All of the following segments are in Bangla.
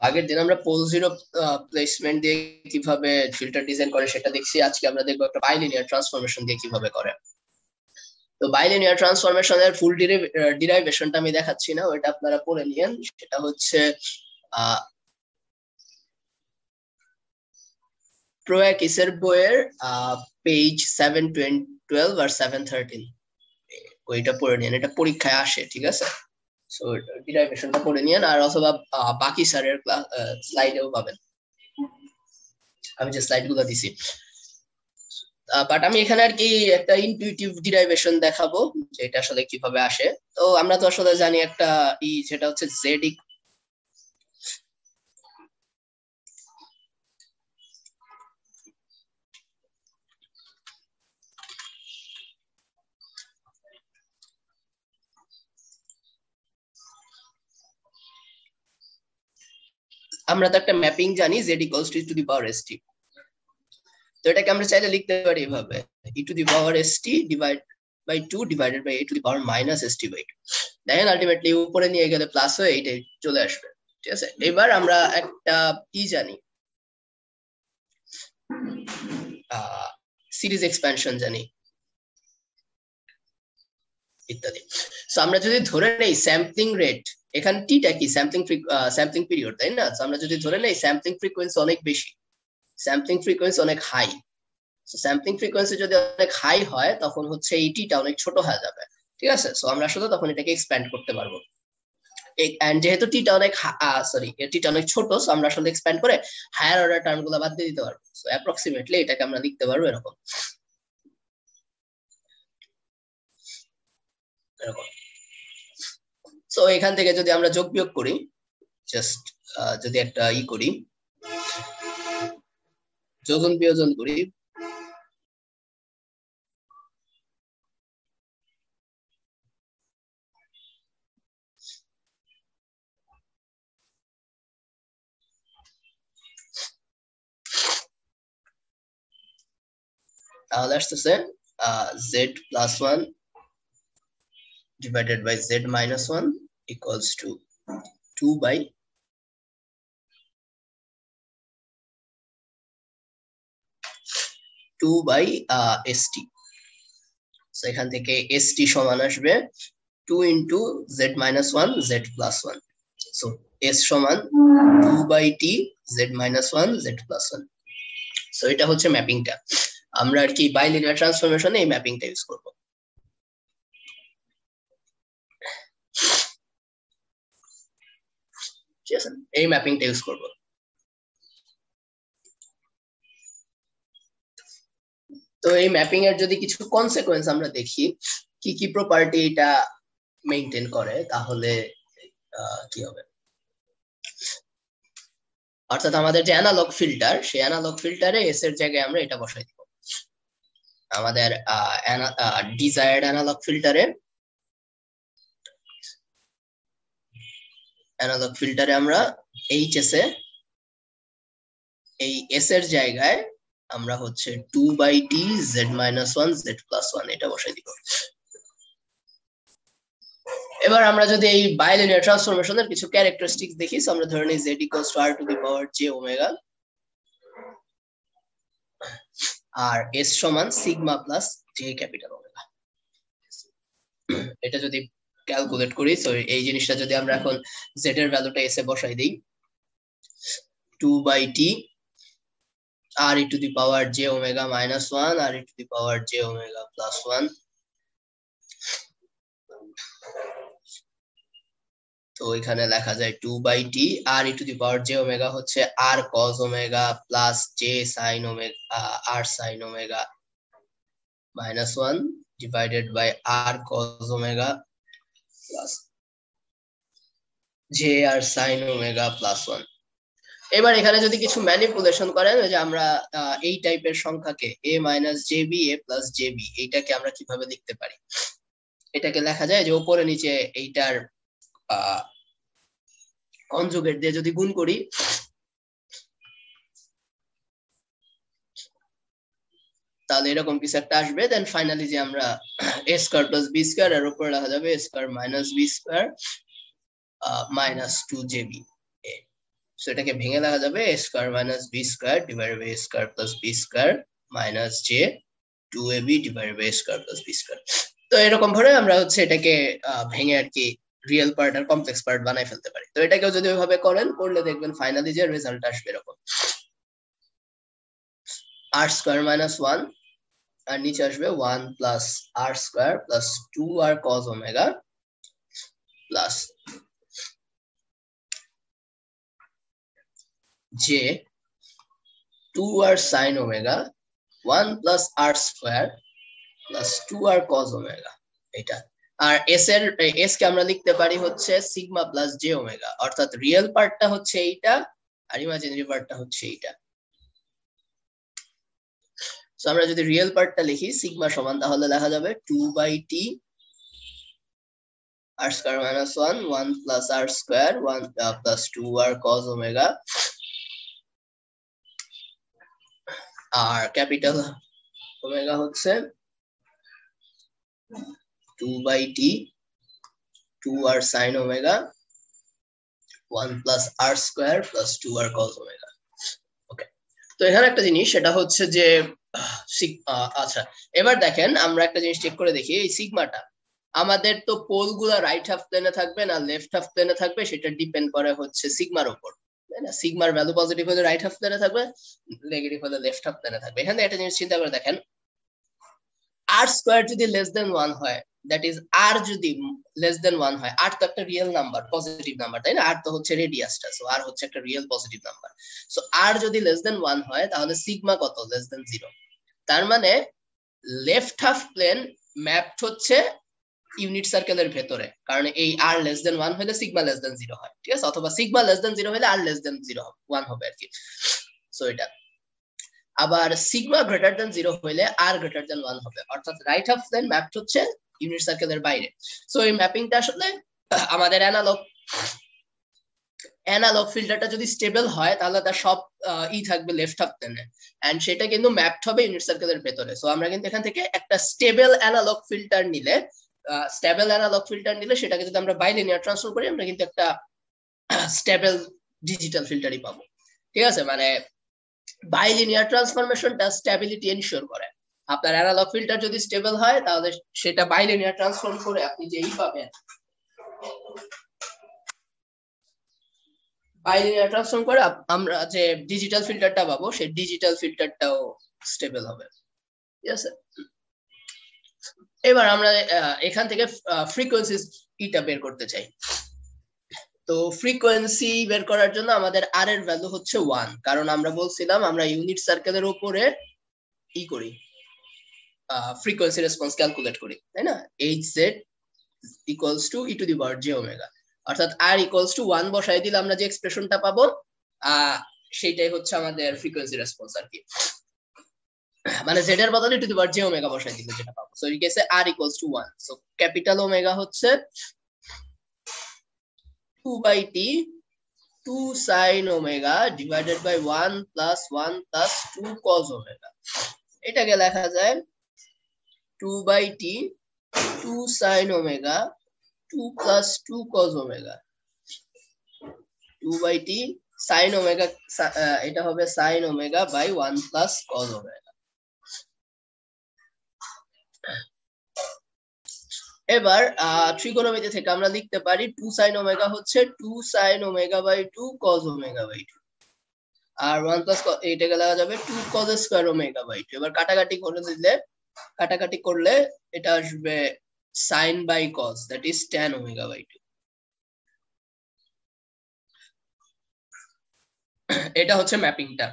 আগের দিন আমরা পোল জিরো প্লেসমেন্ট দিয়ে কিভাবে ফিল্টার ডিজাইন করে সেটা দেখছি। আজকে আমরা দেখবো একটা বাইলিনিয়ার ট্রান্সফরমেশন দিয়ে কিভাবে করে। তো বাইলিনিয়ার ট্রান্সফরমেশনের ফুল ডিরাইভেশনটা আমি দেখাচ্ছি না, ওইটা আপনারা পড়ে নিয়েন। সেটা হচ্ছে প্রোয়াকিসের বইয়ের পেজ 712 আর 713, ওইটা পড়ে নিয়েন, এটা পরীক্ষায় আসে, ঠিক আছে? সো ডিরাইভেশনটা পড়ে নিয়েন, আর অথবা বাকি স্যারের স্লাইডেও পাবেন, আমি যে স্লাইডগুলো দিছি। বাট আমি এখানে আর কি একটা ইনটিউটিভ ডিরাইভেশন দেখাবো যে এটা আসলে কিভাবে আসে। তো আমরা তো আসলে জানি একটা যেটা হচ্ছে জেড আমরা তো একটা ম্যাপিং জানি z equals to e to the power st। তো এটাকে আমরা চাইলে লিখতে পারি এভাবে e to the power st divided by 2 divided by a to the power minus st by 2। দেখেন আলটিমেটলি উপরে নিয়ে গেলে প্লাস হয়ে এইটাই চলে আসবে, ঠিক আছে? এবার আমরা একটা জানি, সিরিজ এক্সপ্যানশন জানি ইত্যাদি। সো আমরা যদি ধরে নেই স্যাম্পলিং রেট, এখানে টিটা কি স্যাম্পলিং পিরিয়ড, তাই না? তো আমরা যদি ধরে নেই স্যাম্পলিং ফ্রিকোয়েন্সি অনেক বেশি, স্যাম্পলিং ফ্রিকোয়েন্সি অনেক হাই, স্যাম্পলিং ফ্রিকোয়েন্সি যদি অনেক হাই হয় তখন হচ্ছে এই টিটা অনেক ছোট হয়ে যাবে, ঠিক আছে? সো আমরা আসলে তখন এটাকে এক্সপ্যান্ড করতে পারবো। এন্ড যেহেতু টিটা অনেক টিটা অনেক ছোট, সো আমরা আসলে এক্সপ্যান্ড করে হায়ার অর্ডার টার্মগুলো বাদ দিয়ে দিতে পারবো। সো অ্যাপ্রক্সিমেটলি এটাকে আমরা লিখতে পারবো এরকম। সো এখান থেকে যদি আমরা যোগ বিয়োগ করি, জাস্ট যদি একটা করি, যোজন বিয়োজন করি, তাহলে আসতেছে z plus 1 divided by z minus 1 equals to 2 by st। So এখান থেকে st সমান আসবে 2 into z minus 1 z plus 1। So s সমান 2 by t z minus 1 z plus 1। So এটা হচ্ছে ম্যাপিংটা। আমরা আর কি বাইলিনিয়ার ট্রান্সফরমেশনে এই ম্যাপিংটা ইউজ করব। ঠিক আছে, এই ম্যাপিংটা ইউজ করব। তো এই ম্যাপিং এর যদি কিছু কনসিকোয়েন্স আমরা দেখি, কি কি প্রপার্টি এটা মেইনটেইন করে, তাহলে কি হবে। অর্থাৎ আমাদের যে অ্যানালগ ফিল্টার, সেই অ্যানালগ ফিল্টারে এস এর জায়গায় আমরা এটা বসাই দিব। আমাদের ডিজায়ার্ড অ্যানালগ ফিল্টারে আমরা এইচএস এ এই এস এর জায়গায় আমরা হচ্ছে 2 by t z minus 1 z plus 1 এটা বসাই দিব। এবার আমরা যদি এই বাইলিনিয়ার ট্রান্সফরমেশনের কিছু ক্যারেক্টারিস্টিক্স দেখি, সো আমরা ধরে নিই z equals to r to the power j omega, আর s সমান sigma plus j capital omega. এটা যদি ক্যালকুলেট করি, সো এই জিনিসটা যদি আমরা এখন z এর ভ্যালুটা s এ বসাই দেই, 2 by t r e to the power j omega minus 1 r e to the power j omega plus 1। তো এখানে লেখা যায় 2 by t r e to the power j omega হচ্ছে r cos omega plus j sin omega r sin omega minus 1 divided by r cos omega plus j r sin omega plus 1। এবার এখানে যদি কিছু ম্যানিপুলেশন করেন, যে আমরা এই টাইপের সংখ্যাকে a minus jb a plus jb এইটাকে আমরা কিভাবে লিখতে পারি, এটাকে লেখা যায় যে উপরে নিচে এইটার কনজুগেট দিয়ে যদি গুণ করি, তাহলে এরকম কিছু একটা আসবে। দেন ফাইনালি যে আমরা a square plus b square এর উপরে লেখা যাবে a square minus b square minus 2jb। So এটাকে ভেঙে লেখা যাবে a square minus b square divided by a square plus b square minus j 2ab divided by a square plus b square. তো এরকম ভাবে আমরা হচ্ছে এটাকে ভেঙে আর কি রিয়েল পার্ট আর কমপ্লেক্স পার্ট বানাই ফেলতে পারি। তো এটাকেও যদি ওইভাবে করেন করলে দেখবেন ফাইনালি যে রেজাল্ট আসবে এরকম r স্কয়ার মাইনাস 1 আর নিচে আসবে 1 plus r square plus 2r cos omega plus j 2r sin ওমেগা 1 plus r square plus 2r cos omega. এটা আর s কে আমরা লিখতে পারি হচ্ছে সিগমা প্লাস j ওমেগা, অর্থাৎ রিয়েল পার্টটা হচ্ছে এইটা আর ইমাজিনারি পার্টটা হচ্ছে এইটা। সো আমরা যদি রিয়েল পার্টটা লিখি সিগমা সমান তাহলে লেখা যাবে 2/t r square minus 1 1 plus r square 1 plus 2r cos omega আর ক্যাপিটাল ওমেগা হচ্ছে 2/t 2r sin ওমেগা 1 plus r square plus 2r cos omega. Okay, তো এখানে একটা জিনিস সেটা হচ্ছে যে আচ্ছা এবার দেখেন আমরা একটা জিনিস চেক করে দেখি এই সিগমাটা আমাদের তো পোলগুলা রাইট হাফ প্লেনে থাকবে না লেফট হাফ প্লেনে থাকবে সেটা ডিপেন্ড করে হচ্ছে সিগমার উপর, তাই না? সিগমার ভ্যালু পজিটিভ হলে রাইট হাফ প্লেনে থাকবে, নেগেটিভ হলে লেফট হাফ প্লেনে থাকবে। এখানে একটা জিনিস চিন্তা করে দেখেন r স্কয়ার যদি লেস দেন 1 হয়, দ্যাট ইজ r যদি লেস দেন 1 হয়, r তো একটা রিয়েল নাম্বার, পজিটিভ নাম্বার, তাই না? r তো হচ্ছে রেডিয়াসটা, সো r হচ্ছে একটা real positive number. So r যদি লেস দেন 1 হয় তাহলে সিগমা কত? Less than 0। তার মানে লেফট হাফ প্লেন ম্যাপড হচ্ছে ইউনিট সার্কেলের ভেতরে, কারণ এই r লেস দেন 1 হলে সিগমা লেস দেন 0 হয়, ঠিক আছে? অথবা সিগমা লেস দেন 0 হলে r লেস দেন 0 1 হবে আর কি। সো এটা আবার সিগমা গ্রেটার দেন 0 হইলে r গ্রেটার দেন 1 হবে, অর্থাৎ রাইট হাফ প্লেন ম্যাপড হচ্ছে ইউনিট সার্কেলের বাইরে। সো এই ম্যাপিংটা আসলে আমাদের অ্যানালগ ফিল্টারটা যদি স্টেবল হয় তাহলে তার সব থাকবে লেফট হাফ প্লেনে, এন্ড সেটা কিন্তু ম্যাপড হবে ইউনিট সার্কেলের ভেতরে। সো আমরা কিন্তু এখান থেকে একটা স্টেবল অ্যানালগ ফিল্টার নিলে সেটাকে যদি আমরা বাইলিনিয়ার ট্রান্সফর্ম করি আমরা কিন্তু একটা স্টেবল ডিজিটাল ফিল্টারই পাবো, ঠিক আছে? মানে বাইলিনিয়ার ট্রান্সফরমেশনটা স্টেবিলিটি এনশিওর করে। আপনার অ্যানালগ ফিল্টার যদি স্টেবল হয় তাহলে সেটা বাইলিনিয়ার ট্রান্সফর্ম করে আপনি যেই পাবেন, বাইলিনিয়ার ট্রান্সফর্ম করে আমরা যে ডিজিটাল ফিল্টারটা পাবো সেই ডিজিটাল ফিল্টারটাও স্টেবল হবে, ঠিক আছে? এবার আমরা এখান থেকে ফ্রিকোয়েন্সি এটা বের করতে চাই। তো ফ্রিকোয়েন্সি বের করার জন্য আমাদের r এর ভ্যালু হচ্ছে 1, কারণ আমরা বলছিলাম আমরা ইউনিট সার্কেলের উপরে করি ফ্রিকোয়েন্সি রেসপন্স ক্যালকুলেট করি, তাই না? hz equals to e to the power j omega, অর্থাৎ r ইকুয়ালস টু 1 বসাই দিলে আমরা যে এক্সপ্রেশনটা পাবো সেইটাই হচ্ছে আমাদের ফ্রিকোয়েন্সি রেসপন্স আর কি, মানে z এর বদলে e to the power j omega বসাই দিলে যেটা পাবো। সো এই কেসে r equals to 1, so capital omega হচ্ছে 2/t 2 sin omega divided by 1 plus 1 plus 2 cos omega. এটাকে লেখা যায় 2/t 2 sin omega 2 plus 2 cos omega. 2/t sin omega, এটা হবে sin omega by 1 plus cos omega. এবার ত্রিকোণমিতি থেকে আমরা লিখতে পারি 2 sin ওমেগা হচ্ছে 2 sin omega by 2 cos omega by 2, আর 1 প্লাস এইটাকে লেখা যাবে 2 cos স্কয়ার ওমেগা বাই 2। এবার কাটাকাটি করলে এটা আসবে sin by cos, that is tan omega by 2। এটা হচ্ছে ম্যাপিংটা।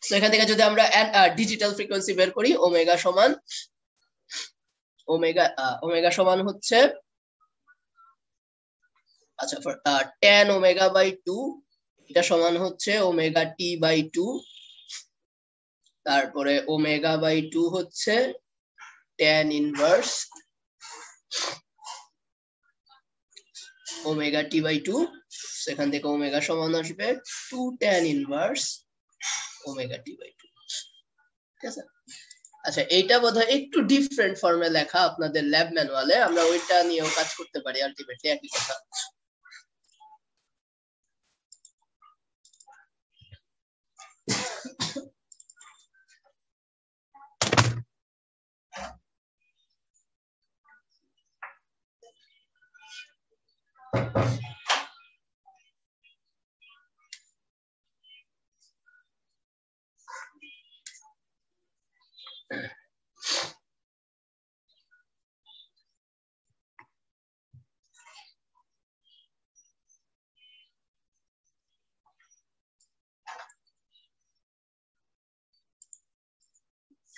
সো এখান থেকে যদি আমরা ডিজিটাল ফ্রিকোয়েন্সি বের করি ওমেগা সমান হচ্ছে আচ্ছা tan ওমেগা বাই 2, এটা সমান হচ্ছে ওমেগা t বাই 2, তারপরে ওমেগা বাই 2 হচ্ছে tan inverse omega t by 2, সেখান থেকে ওমেগা সমান আসবে 2 tan inverse omega t by 2, ঠিক আছে? আচ্ছা এইটা বোধহয় একটু ডিফারেন্ট ফর্মে লেখা আপনাদের ল্যাব ম্যানুয়ালে, আমরা ওইটা নিয়েও কাজ করতে পারি, আলটিমেটলি একই কথা।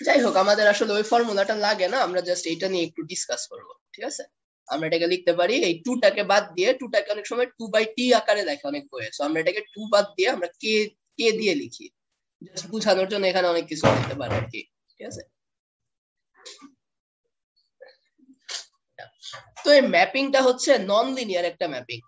যাই হোক, আমাদের আসলে ওই ফর্মুলাটা লাগে না, আমরা জাস্ট এটা নিয়ে একটু ডিসকাস করব, ঠিক আছে? আমরা এটাকে লিখতে পারি, এই 2 টাকে বাদ দিয়ে, 2 টাকে অনেক সময় 2/t আকারে দেখে অনেক বইয়ে, সো আমরা এটাকে 2 বাদ দিয়ে আমরা কে কে দিয়ে লিখি, জাস্ট বোঝানোর জন্য এখানে অনেক কিছু লিখতে পারি আর কি, ঠিক আছে? তো এই ম্যাপিংটা হচ্ছে নন লিনিয়ার একটা ম্যাপিং।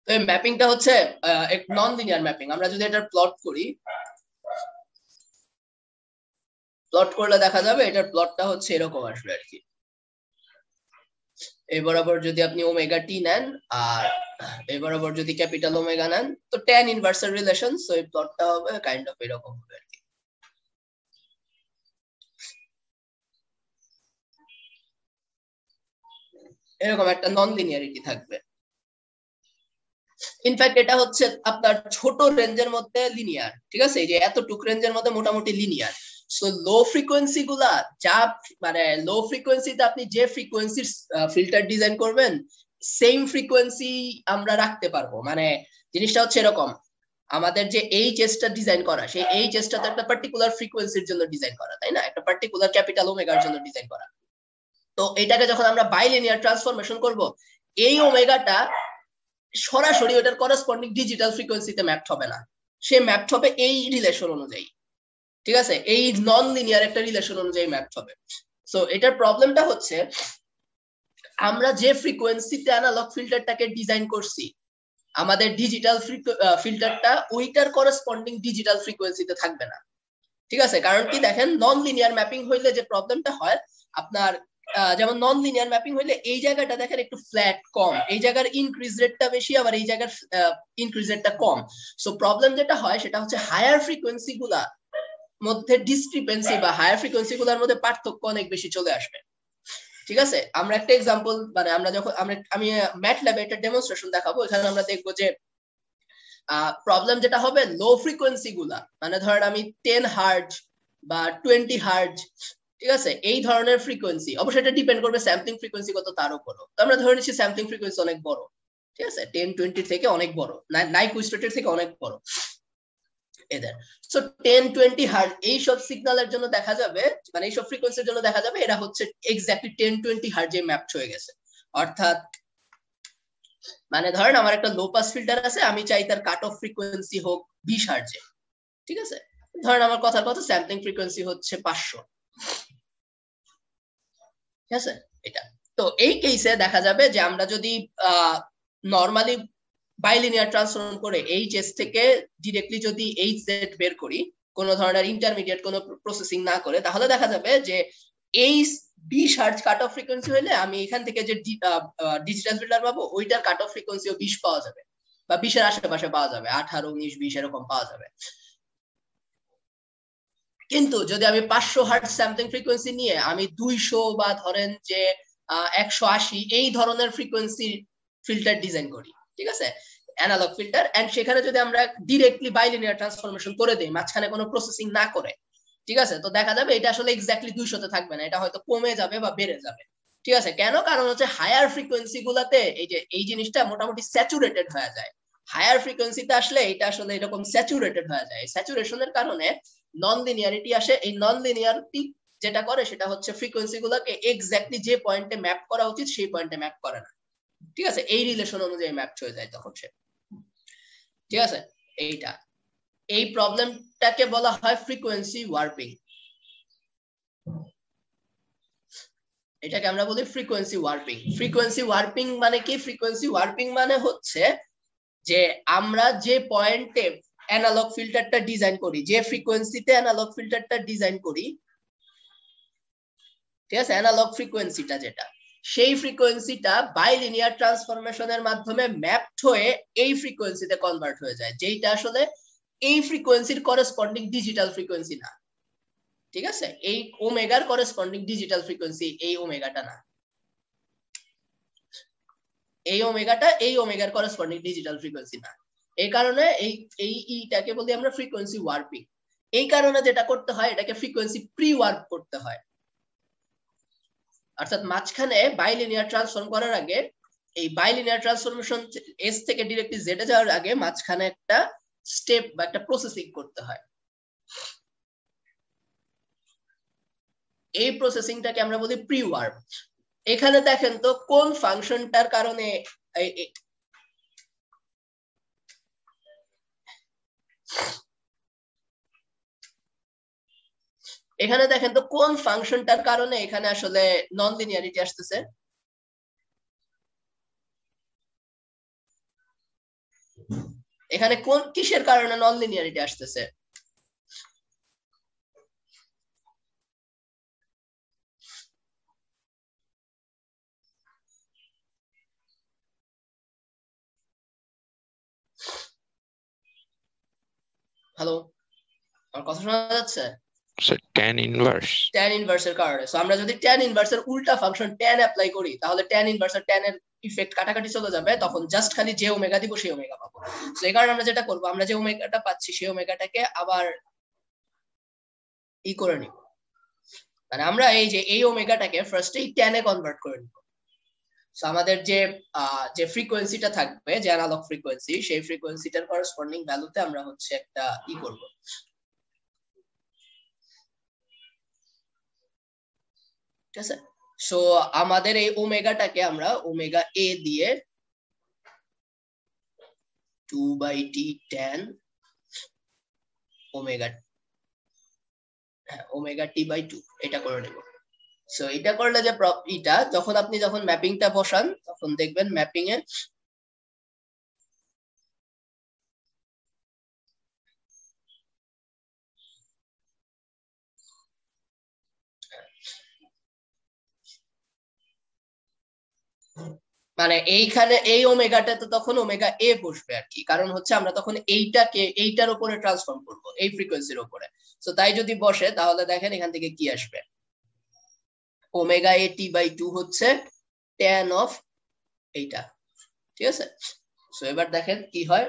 তো এই ম্যাপিংটা হচ্ছে এক নন লিনিয়ার ম্যাপিং। আমরা যদি এটা প্লট করি, প্লট করলে দেখা যাবে এটার প্লটটা হচ্ছে এরকম আসবে আর কি। এই বরাবর যদি আপনি ওমেগা টি নেন আর এই বরাবর যদি ক্যাপিটাল ওমেগা নেন, তো tan ইনভার্সাল রিলেশন, সো এই প্লটটা হবে কাইন্ড অফ এরকম হবে আর কি। এরকম একটা নন লিনিয়ারিটি থাকবে। ইনফ্যাক্ট এটা হচ্ছে আপনার ছোট রেঞ্জের মধ্যে লিনিয়ার, ঠিক আছে? এই যে এতটুক রেঞ্জের মধ্যে মোটামুটি লিনিয়ার। সো লো ফ্রিকোয়েন্সি গুলা যা, মানে লো ফ্রিকোয়েন্সিতে আপনি যে ফ্রিকোয়েন্সির ফিল্টার ডিজাইন করবেন, সেম ফ্রিকোয়েন্সি আমরা রাখতে পারবো। মানে জিনিসটা হচ্ছে এরকম, আমাদের যে এইচএসটা ডিজাইন করা, সেই এইচএসটা তো একটা পার্টিকুলার ফ্রিকোয়েন্সির জন্য ডিজাইন করা, তাই না? একটা পার্টিকুলার ক্যাপিটাল ওমেগার জন্য ডিজাইন করা। তো এটাকে যখন আমরা বাইলিনিয়ার ট্রান্সফরমেশন করব, এই ওমেগাটা সরাসরি ওটার করসপন্ডিং ডিজিটাল ফ্রিকোয়েন্সিতে ম্যাপড হবে না, সে ম্যাপড হবে এই রিলেশন অনুযায়ী, ঠিক আছে? এই নন লিনিয়ার একটা রিলেশন অনুযায়ী ম্যাপড হবে। সো এটার প্রবলেমটা হচ্ছে, আমরা যে ফ্রিকোয়েন্সিতে অ্যানালগ ফিল্টারটাকে ডিজাইন করছি, আমাদের ডিজিটাল ফিল্টারটা ওইটার করসপন্ডিং ডিজিটাল ফ্রিকোয়েন্সিতে থাকবে না, ঠিক আছে? কারণ কি দেখেন, নন লিনিয়ার ম্যাপিং হইলে যে প্রবলেমটা হয় আপনার, যেমন নন লিনিয়ার ম্যাপিং হইলে এই জায়গাটা দেখেন একটু ফ্ল্যাট কম, এই জায়গার ইনক্রিজ রেটটা বেশি, আবার এই জায়গার ইনক্রিজ রেটটা কম। সো প্রবলেম যেটা হয় সেটা হচ্ছে হায়ার ফ্রিকোয়েন্সি গুলা মধ্যে ডিসক্রিপেন্সি বা হায়ার ফ্রিকোয়েন্সি গুলার মধ্যে পার্থক্য অনেক বেশি চলে আসবে, ঠিক আছে? আমরা একটা এক্সাম্পল, মানে আমরা যখন আমি ম্যাটল্যাবে একটা ডেমনস্ট্রেশন দেখাবো, এখানে আমরা দেখবো যে প্রবলেম যেটা হবে, লো ফ্রিকোয়েন্সি গুলা, মানে ধরেন আমি 10 হার্জ বা 20 হার্জ, ঠিক আছে, এই ধরনের ফ্রিকোয়েন্সি, অবশ্যই এটা ডিপেন্ড করবে স্যাম্পলিং ফ্রিকোয়েন্সি কত তার উপরও। তো আমরা ধরে নিচ্ছি স্যাম্পলিং ফ্রিকোয়েন্সি অনেক বড়, ঠিক আছে, 10-20 থেকে অনেক বড়, নাইকুইস্টেটের থেকে অনেক বড় এদের। সো 10-20 হার্জ এইসব সিগন্যালের জন্য দেখা যাবে, মানে এইসব ফ্রিকোয়েন্সির জন্য দেখা যাবে এরা হচ্ছে এক্স্যাক্টলি 10-20 হার্জে ম্যাপড হয়ে গেছে। অর্থাৎ মানে ধরেন আমার একটা লো পাস ফিল্টার আছে, আমি চাই তার কাট অফ ফ্রিকোয়েন্সি হোক 20 হার্জে, ঠিক আছে? ধরেন আমার কথার কথা স্যাম্পলিং ফ্রিকোয়েন্সি হচ্ছে 500, ঠিক আছে? এটা তো এই কেসে দেখা যাবে যে আমরা যদি নরমালি বাইলিনিয়ার ট্রান্সফর্ম করে এইচএস থেকে ডিরেক্টলি যদি এইচজেড বের করি, কোনো ধরনের ইন্টারমিডিয়েট কোনো প্রসেসিং না করে, তাহলে দেখা যাবে যে এই 20 হার্জ কাট অফ ফ্রিকোয়েন্সি হলে আমি এখান থেকে যে ডিজিটাল ফিল্টার পাবো, ওইটার কাট অফ ফ্রিকোয়েন্সিও 20 পাওয়া যাবে, বা 20 এর আশেপাশে পাওয়া যাবে, 18, 19, 20 এরকম পাওয়া যাবে। কিন্তু যদি আমি 500 হার্টজ স্যাম্পলিং ফ্রিকোয়েন্সি নিয়ে আমি 200 বা ধরেন যে 180 এই ধরনের ফ্রিকোয়েন্সি ফিল্টার ডিজাইন করি, ঠিক আছে, অ্যানালগ ফিল্টার, এন্ড সেখানে যদি আমরা ডিরেক্টলি বাইলিনিয়ার ট্রান্সফরমেশন করে দেই মাঝখানে কোনো প্রসেসিং না করে, ঠিক আছে, তো দেখা যাবে এটা আসলে এক্স্যাক্টলি 200 তে থাকবে না, এটা হয়তো কমে যাবে বা বেড়ে যাবে, ঠিক আছে? কেন? কারণ হচ্ছে হায়ার ফ্রিকোয়েন্সি গুলাতে এই জিনিসটা মোটামুটি স্যাচুরেটেড হয়ে যায়। হায়ার ফ্রিকোয়েন্সিতে আসলে এটা আসলে এরকম স্যাচুরেটেড হয়ে যায়, স্যাচুরেশনের কারণে নন লিনিয়ারিটি আসে। এই নন লিনিয়ারিটি যেটা করে সেটা হচ্ছে ফ্রিকোয়েন্সি গুলোকে এক্স্যাক্টলি যে পয়েন্টে ম্যাপ করা উচিত সেই পয়েন্টে ম্যাপ করে না, ঠিক আছে? এই রিলেশন অনুযায়ী ম্যাপ হয়ে যায় তখন সে, ঠিক আছে? এইটা, এই প্রবলেমটাকে বলা হয় ফ্রিকোয়েন্সি ওয়ার্পিং। এটাকে আমরা বলি ফ্রিকোয়েন্সি ওয়ার্পিং। ফ্রিকোয়েন্সি ওয়ার্পিং মানে কি? ফ্রিকোয়েন্সি ওয়ার্পিং মানে হচ্ছে যে আমরা যে পয়েন্টে অ্যানালগ ফিল্টারটা ডিজাইন করি, যে ফ্রিকোয়েন্সিতে অ্যানালগ ফিল্টারটা ডিজাইন করি, ঠিক আছে, অ্যানালগ ফ্রিকোয়েন্সিটা যেটা, সেই ফ্রিকোয়েন্সিটা বাইলিনিয়ার ট্রান্সফরমেশনের মাধ্যমে ম্যাপড হয়ে এই ফ্রিকোয়েন্সিতে কনভার্ট হয়ে যায়, যেটা আসলে এই ফ্রিকোয়েন্সির করসপন্ডিং ডিজিটাল ফ্রিকোয়েন্সি না, ঠিক আছে, এই ওমেগার করেসপন্ডিং ডিজিটাল ফ্রিকোয়েন্সি এই ওমেগাটা না, এই ওমেগার করেসপন্ডিং ডিজিটাল ফ্রিকোয়েন্সি না। এই কারণে এই ইটাকে বলি আমরা ফ্রিকোয়েন্সি ওয়ার্পিং। এই কারণে যেটা করতে হয়, এটাকে ফ্রিকোয়েন্সি প্রি ওয়ার্প করতে হয়। অর্থাৎ মাঝখানে বাইলিনিয়ার ট্রান্সফর্ম করার আগে, এই বাইলিনিয়ার ট্রান্সফরমেশন এস থেকে ডিরেক্টলি জেড এ যাওয়ার আগে মাঝখানে একটা স্টেপ বা একটা প্রসেসিং করতে হয়। এই প্রসেসিংটাকে আমরা বলি প্রি ওয়ার্প। এখানে দেখেন তো কোন ফাংশনটার কারণে এখানে দেখেন তো কোন ফাংশনটার কারণে এখানে আসলে নন লিনিয়ারিটি আসতেছে। এখানে কোন কিসের কারণে নন লিনিয়ারিটি আসতেছে? হ্যালো, আমার কথা শোনা যাচ্ছে? tan inverse. tan ইনভার্সের কারণে। সো আমরা যদি tan ইনভার্সের উল্টা ফাংশন tan অ্যাপ্লাই করি, তাহলে tan ইনভার্স আর tan এর ইফেক্ট কাটাকাটি চলে যাবে, তখন জাস্ট খালি যে ওমেগা দিব সেই ওমেগা পাবো। সো এই কারণে আমরা যেটা করব, আমরা যে ওমেগাটা পাচ্ছি সেই ওমেগাটাকে আবার ই করে নিব, মানে আমরা এই ওমেগাটাকে ফার্স্টে tan এ কনভার্ট করে নিব। সো আমাদের যে ফ্রিকোয়েন্সিটা থাকবে, যে অ্যানালগ ফ্রিকোয়েন্সি, সেই ফ্রিকোয়েন্সিটার করেসপন্ডিং ভ্যালুতে আমরা হচ্ছে একটা ই করব। ঠিক আছে, সো আমাদের এই ওমেগাটাকে আমরা ওমেগা এ দিয়ে 2/t tan omega omega t/2 এটা করে নেব। সো এটা করলে যে এটা যখন ম্যাপিংটা বসান, তখন দেখবেন ম্যাপিং এ মানে এইখানে এই ওমেগাটা তো তখন ওমেগা এ বসবে আর কি, কারণ হচ্ছে আমরা তখন এইটার উপরে ট্রান্সফর্ম করব, এই ফ্রিকোয়েন্সির উপরে। সো তাই যদি বসে, তাহলে দেখেন এখান থেকে কি আসবে, ওমেগা এ t/2 হচ্ছে tan অফ এইটা। ঠিক আছে, সো এবার দেখেন কি হয়,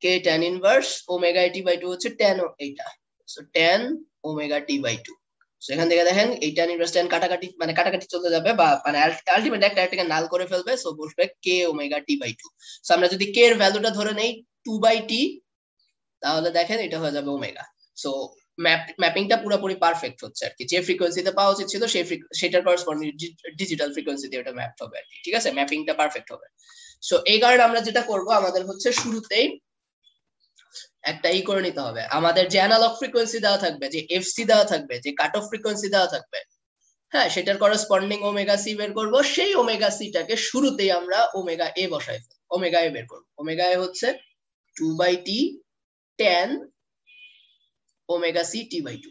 কে tan ইনভার্স ওমেগা এ t/2 হচ্ছে tan এইটা, so tan omega t/2। So এখান থেকে দেখেন এই tan ইনভার্স tan কাটাকাটি, মানে কাটাকাটি চলে যাবে, বা মানে আলটিমেটলি একটা নাল করে ফেলবে। সো বসবে কে ওমেগা t/2। সো আমরা যদি কে এর ভ্যালুটা ধরে নেই 2/t, তাহলে দেখেন এটা হয়ে যাবে ওমেগা। সো ম্যাপিংটা পুরোপুরি পারফেক্ট হচ্ছে আর কি, যে ফ্রিকোয়েন্সিতে পাওয়া উচিত ছিল সেটার করেসপন্ডিং ডিজিটাল ফ্রিকোয়েন্সিতে এটা ম্যাপড হবে আর কি। ঠিক আছে, ম্যাপিংটা পারফেক্ট হবে। সো এই কারণে আমরা যেটা করব, আমাদের হচ্ছে শুরুতেই একটা ই করে নিতে হবে, আমাদের যে অ্যানালগ ফ্রিকোয়েন্সি দেওয়া থাকবে, যে এফসি দেওয়া থাকবে, যে কাট অফ ফ্রিকোয়েন্সি দেওয়া থাকবে, হ্যাঁ, সেটার করেসপন্ডিং ওমেগা সি বের করব। সেই ওমেগা সিটাকে শুরুতেই আমরা ওমেগা এ বসাই, ওমেগা এ বের করব। ওমেগা এ হচ্ছে 2/t tan omega C t/2।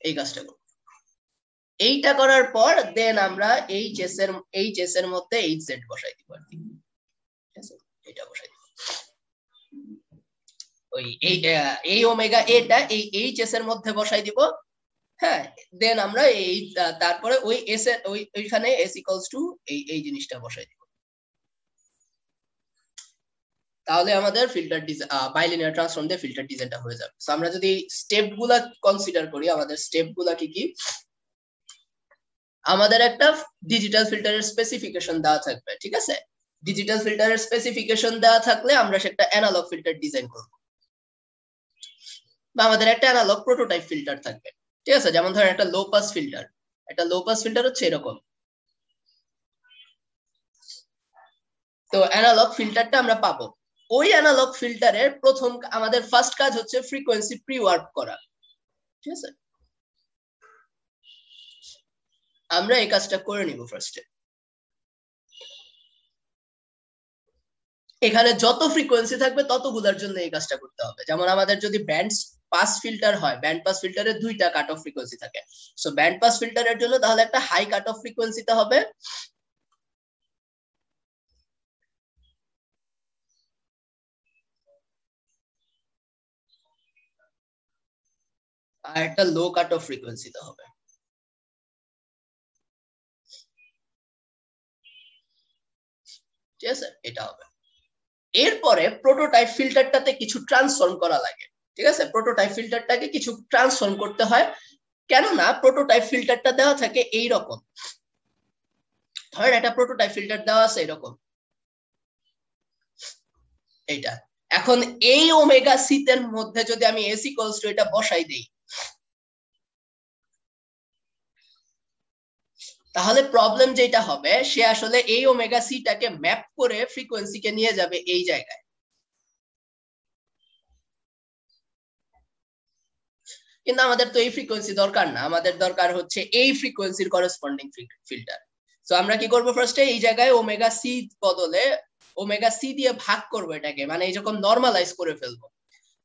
এই কাজটা করব। এইটা করার পর দেন আমরা এইচ এর মধ্যে এইচ জেড বসাই দিব আর কি। ঠিক আছে, এটা বসাই দিব। ওই এই ওমেগা এটা এই এইচ এর মধ্যে বসাই দিব। হ্যাঁ, দেন আমরা তারপরে ওই এস এর ওইখানে এস ইকুয়ালস টু এই জিনিসটা বসাই দিব। তাহলে আমাদের ফিল্টার বাইলিনিয়ার ট্রান্সফর্ম দিয়ে ফিল্টার ডিজাইনটা হয়ে যাবে। সো আমরা যদি স্টেপগুলা কনসিডার করি, আমাদের স্টেপগুলা কি কি, আমাদের একটা ডিজিটাল ফিল্টারের স্পেসিফিকেশন দেওয়া থাকবে। ঠিক আছে, ডিজিটাল ফিল্টারের স্পেসিফিকেশন দেওয়া থাকলে আমরা সেটা অ্যানালগ ফিল্টার ডিজাইন করব, বা আমাদের একটা অ্যানালগ প্রোটোটাইপ ফিল্টার থাকবে। ঠিক আছে, যেমন ধরেন একটা লো পাস ফিল্টার, একটা লো পাস ফিল্টার হচ্ছে এরকম। তো অ্যানালগ ফিল্টারটা আমরা পাবো। ওই অ্যানালগ ফিল্টারের প্রথম আমাদের ফার্স্ট কাজ হচ্ছে ফ্রিকোয়েন্সি প্রি ওয়ার্প করা। ঠিক আছে, আমরা এই কাজটা করে নিব ফার্স্টে। এখানে যত ফ্রিকোয়েন্সি থাকবে ততগুলোর জন্য এই কাজটা করতে হবে। যেমন আমাদের যদি ব্যান্ড পাস ফিল্টার হয়, ব্যান্ড পাস ফিল্টারে দুইটা কাট অফ ফ্রিকোয়েন্সি থাকে। সো ব্যান্ড পাস ফিল্টারের জন্য তাহলে একটা হাই কাট অফ ফ্রিকোয়েন্সিতে হবে, আর একটা লো কাট অফ ফ্রিকোয়েন্সিতে হবে। ঠিক আছে, এটা হবে। এরপরে প্রোটোটাইপ ফিল্টারটাতে কিছু ট্রান্সফর্ম করা লাগে। ঠিক আছে, প্রোটোটাইপ ফিল্টারটাকে কিছু ট্রান্সফর্ম করতে হয়, কেননা প্রোটোটাইপ ফিল্টারটা দেওয়া থাকে এই রকম। ধরেন একটা প্রোটোটাইপ ফিল্টার দেওয়া আছে এরকম, এইটা। এখন এই ওমেগা সি এর মধ্যে যদি আমি এস ইকুয়ালস টু এটা বসাই দেই, তাহলে প্রবলেম যেটা হবে, সে আসলে এই ওমেগা সিটাকে ম্যাপ করে ফ্রিকোয়েন্সিকে নিয়ে যাবে এই জায়গায়। কিন্তু আমাদের তো এই ফ্রিকোয়েন্সি দরকার না, আমাদের দরকার হচ্ছে এই ফ্রিকোয়েন্সির করেসপন্ডিং ফিল্টার। সো আমরা কি করব, ফার্স্টে এই জায়গায় ওমেগা সি বদলে ওমেগা সি দিয়ে ভাগ করব এটাকে, মানে এই যখন নরমালাইজ করে ফেলবো,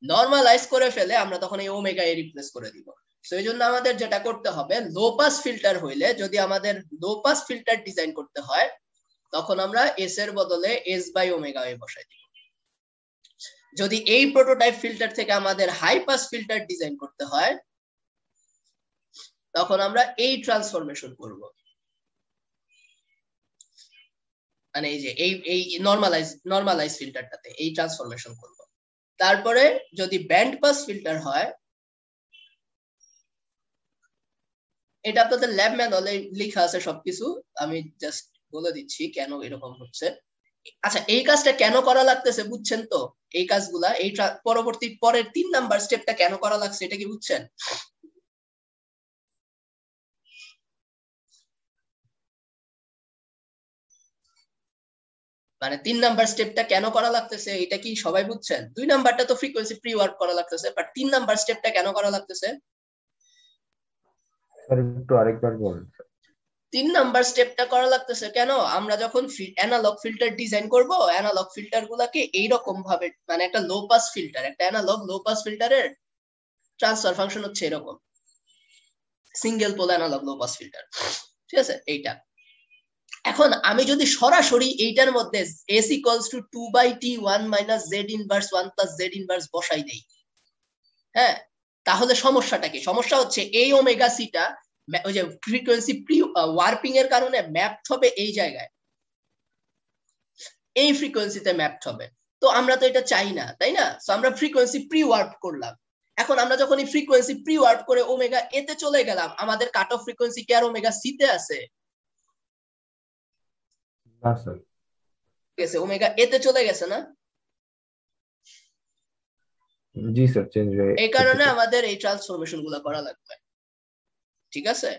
নরমালাইজ করে ফেলে আমরা তখন এই ওমেগা এ রিপ্লেস করে দিব। সো এই জন্য আমাদের যেটা করতে হবে, লো পাস ফিল্টার হইলে, যদি আমাদের লো পাস ফিল্টার ডিজাইন করতে হয়, তখন আমরা এস এর বদলে এস বাই ওমেগা এ বসাই দিব। যদি এই প্রোটোটাইপ ফিল্টার থেকে আমাদের হাই পাস ফিল্টার ডিজাইন করতে হয়, তখন আমরা এই ট্রান্সফরমেশন করব, মানে এই যে এই নরমালাইজ ফিল্টারটাতে এই ট্রান্সফরমেশন করব। তারপরে যদি ব্যান্ড পাস ফিল্টার হয়, এটা আপনাদের ল্যাব ম্যানুয়ালে লেখা আছে সবকিছু, আমি জাস্ট বলে দিচ্ছি কেন এরকম হচ্ছে। আচ্ছা, এই কাজটা কেন করা লাগতেছে বুঝছেন তো? এই কাজগুলা, এই পরবর্তী পরের 3 নাম্বার স্টেপটা কেন করা লাগছে, এটা কি বুঝছেন? মানে 3 নাম্বার স্টেপটা কেন করা লাগতেছে, এটা কি সবাই বুঝছেন? 2 নাম্বারটা তো ফ্রিকোয়েন্সি প্রি ওয়ার্ক করা লাগতেছে, বাট 3 নাম্বার স্টেপটা কেন করা লাগতেছে? স্যার একটু আরেকবার বলুন। 3 নাম্বার স্টেপটা করা লাগতেছে কেন? আমরা যখন অ্যানালগ ফিল্টার ডিজাইন করব, অ্যানালগ ফিল্টার গুলাকে এইরকম ভাবে, মানে একটা লো পাস ফিল্টার, একটা অ্যানালগ লো পাস ফিল্টারের ট্রান্সফার ফাংশন হচ্ছে এরকম, single pole analog low pass filter. ঠিক আছে, এইটা। এখন আমি যদি সরাসরি এইটার মধ্যে s equals to 2/t 1 minus z inverse 1 plus z inverse বসাই দেই, হ্যাঁ, তাহলে সমস্যাটা কি? সমস্যা হচ্ছে এই ওমেগা সিটা ওই যে ফ্রিকোয়েন্সি প্রি ওয়ার্পিং এর কারণে ম্যাপড হবে এই জায়গায়, এই ফ্রিকোয়েন্সিতে ম্যাপড হবে। তো আমরা তো এটা চাই না, তাই না? সো আমরা ফ্রিকোয়েন্সি প্রি ওয়ার্প করলাম। এখন আমরা যখন এই ফ্রিকোয়েন্সি প্রি ওয়ার্প করে ওমেগা এ তে চলে গেলাম, আমাদের কাট অফ ফ্রিকোয়েন্সি কি আর ওমেগা সি তে আছে? না স্যার। গেছে, ওমেগা এ তে চলে গেছে না? জি স্যার, চেঞ্জ হয়ে এই কারণে আমাদের এই ট্রান্সফরমেশন গুলো করা লাগবে। ঠিক আছে,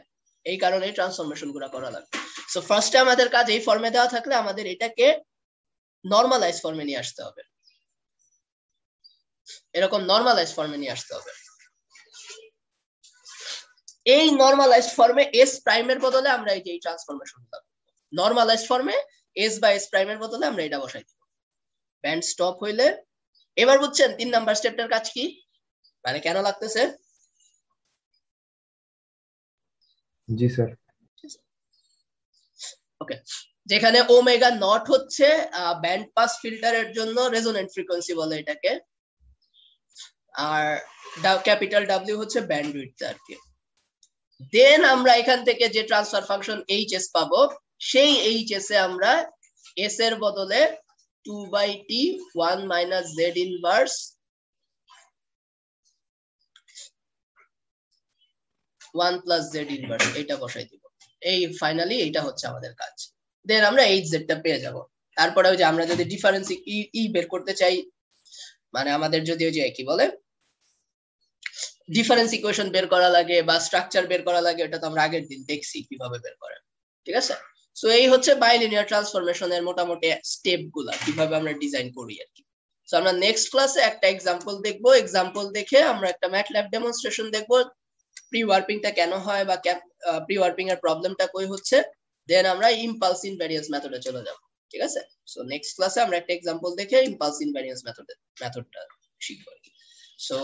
এই কারণে ট্রান্সফরমেশন গুলো করা লাগবে। সো ফার্স্টে আমাদের কাজ এই ফর্মে দেওয়া থাকলে আমাদের এটাকে নরমালাইজ ফর্মে নিয়ে আসতে হবে, এরকম নরমালাইজ ফর্মে নিয়ে আসতে হবে। এই নরমালাইজড ফর্মে এস প্রাইমের বদলে আমরা এই যে এই ট্রান্সফরমেশনটা করব, নরমালাইজড ফর্মে এস বাই এস প্রাইমের বদলে আমরা এটা বসাই দিব। ব্যান্ড স্টপ হইলে, এবার বুঝছেন 3 নাম্বার স্টেপটার কাজ কি, মানে কেন লাগতেছে? জি স্যার। ওকে, যেখানে ওমেগা নট হচ্ছে ব্যান্ড পাস ফিল্টারের জন্য রেজোনেন্ট ফ্রিকোয়েন্সি বলে এটাকে, আর ক্যাপিটাল ডাব্লিউ হচ্ছে ব্যান্ডউইডথ আর কি। দেন আমরা এখান থেকে যে ট্রান্সফার ফাংশন এইচএস পাবো, সেই এইচএস এ আমরা এস এর বদলে 2/t 1 minus z inverse 1 plus z inverse এটা বসাই দিব। এই ফাইনালি এটা হচ্ছে আমাদের কাজ। দেন আমরা এইচ জেডটা পেয়ে যাব। তারপরে ওই যে আমরা যদি ডিফারেন্স ই বের করতে চাই, মানে আমাদের যদি ওই যে কি বলে ডিফারেন্স ইকুয়েশন বের করা লাগে বা স্ট্রাকচার বের করা লাগে, ওটা তো আমরা আগের দিন দেখছি কিভাবে বের করে। ঠিক আছে, সো এই হচ্ছে বাইলিনিয়ার ট্রান্সফরমেশনের মোটামুটি স্টেপ গুলা, কিভাবে আমরা ডিজাইন করি আর কি। সো আমরা নেক্সট ক্লাসে একটা এক্সাম্পল দেখবো, এক্সাম্পল দেখে আমরা একটা ম্যাটল্যাব ডেমনস্ট্রেশন দেখবো, প্রি ওয়ার্পিংটা কেন হয় বা প্রি ওয়ার্পিং এর প্রবলেমটা কই হচ্ছে। দেন আমরা ইম্পালস ইনভ্যারিয়েন্স মেথডে চলে যাব। ঠিক আছে, সো নেক্সট ক্লাসে আমরা একটা এক্সাম্পল দেখে ইম্পালস ইনভ্যারিয়েন্স মেথডটা শিখবো। সো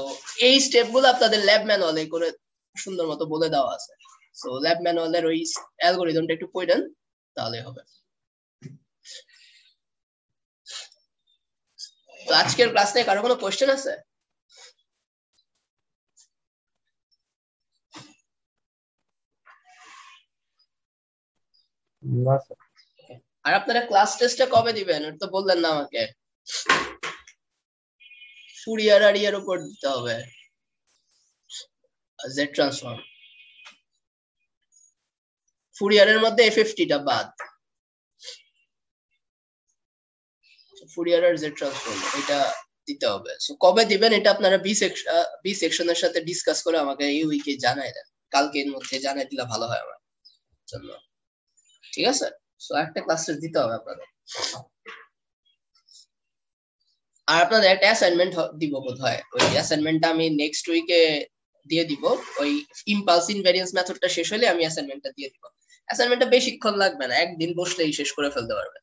এই স্টেপগুলো আপনাদের ল্যাব ম্যানুয়ালে করে সুন্দর মতো বলে দেওয়া আছে। সো ল্যাব ম্যানুয়ালের ওই অ্যালগরিদমটা একটু পড়েন, তাহলে হবে। তো আজকের ক্লাস নিয়ে কারো কোনো কোশ্চেন আছে? না স্যার। আর আপনারা ক্লাস টেস্টটা কবে দিবেন ওটা তো বললেন না আমাকে। ফুরিয়ার আর ইয়ার উপর দিতে হবে, জেড ট্রান্সফর্ম। ফুরিয়ারের মধ্যে এফএফটি টা বাদ, ফুরিয়ার আর জেড ট্রান্সফর্ম এটা দিতে হবে। সো কবে দিবেন এটা আপনারা বি সেকশনের সাথে ডিসকাস করে আমাকে এই উইকে জানাই দেন, কালকের মধ্যে জানাই দিলে ভালো হয় আমার জন্য। ঠিক আছে, সো একটা ক্লাস টেস্ট দিতে হবে আপনাদের। আর আপনাদের একটা অ্যাসাইনমেন্ট দিব বোধহয়, ওই অ্যাসাইনমেন্টটা আমি নেক্সট উইকে দিয়ে দিব। ওই ইম্পালস ইনভ্যারিয়েন্স মেথডটা শেষ হলে আমি অ্যাসাইনমেন্টটা দিয়ে দিব। অ্যাসাইনমেন্টটা বেশিক্ষণ লাগবে না, একদিন বসলেই শেষ করে ফেলতে পারবেন।